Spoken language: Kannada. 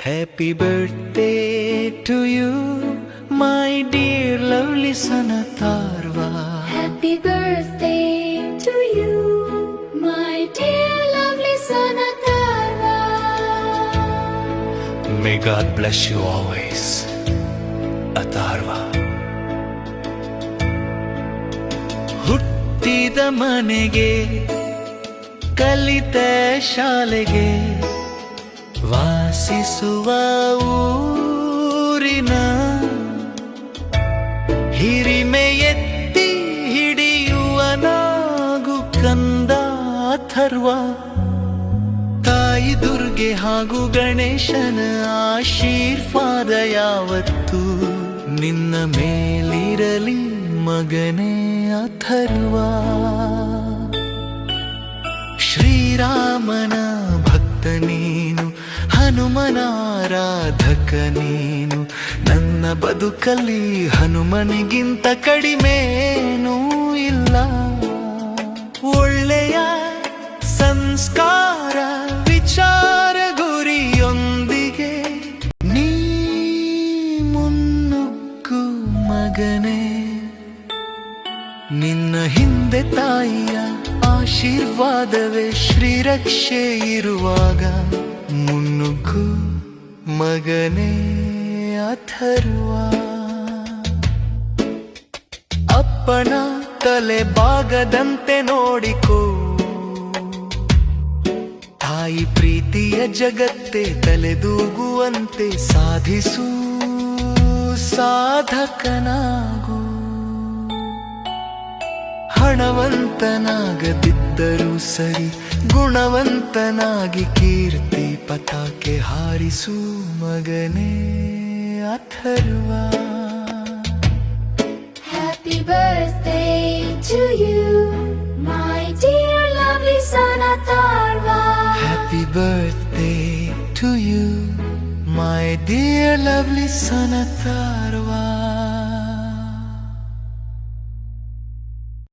Happy birthday to you, my dear lovely Sanatarva. Happy birthday to you, my dear lovely Sanatarva. May God bless you always, Atharva. ಹುಟ್ಟಿದ ಮನೆಗೆ ಕಲಿತ ಶಾಲೆಗೆ ವಾಸಿಸುವ ಊರಿನ ಹಿರಿಮೆ ಎತ್ತಿ ಹಿಡಿಯುವ ನಾಗು ಕಂದ ಅಥರ್ವ. ತಾಯಿ ದುರ್ಗೆ ಹಾಗೂ ಗಣೇಶನ ಆಶೀರ್ವಾದ ಯಾವತ್ತು ನಿನ್ನ ಮೇಲಿರಲಿ ಮಗನೇ ಅಥರ್ವ. ಶ್ರೀರಾಮನ ಭಕ್ತ ನೀನು, ಹನುಮನ ಆರಾಧಕ ನೀನು. ನನ್ನ ಬದುಕಲ್ಲಿ ಹನುಮನಿಗಿಂತ ಕಡಿಮೆನೂ ಇಲ್ಲ. ಒಳ್ಳೆಯ ಸಂಸ್ಕಾರ ವಿಚಾರ ಗುರಿಯೊಂದಿಗೆ ನೀ ಮುನ್ನುಗ್ಗು ಮಗನೇ. ನಿನ್ನ ಹಿಂದೆ ತಾಯಿಯ ಆಶೀರ್ವಾದವೇ ಶ್ರೀರಕ್ಷೆ ಇರುವಾಗ ಮುನ್ನುಗ್ಗು ಮಗನೇ ಅಥರ್ವ. ಅಪ್ಪನ ತಲೆ ಬಾಗದಂತೆ ನೋಡಿಕೋ, ತಾಯಿ ಪ್ರೀತಿಯ ಜಗತ್ತೇ ತಲೆದೂಗುವಂತೆ ಸಾಧಿಸು ಸಾಧಕನಾಗು. ಹಣವಂತನಾಗದಿದ್ದರೂ ಸರಿ, ಗುಣವಂತನಾಗಿ ಕೀರ್ತಿ ಪತಾಕೆ ಹಾರಿಸು ಮಗನೇ Atharva. Happy birthday to you, my dear lovely Sanatarva. Happy birthday to you, my dear lovely Sanatarva.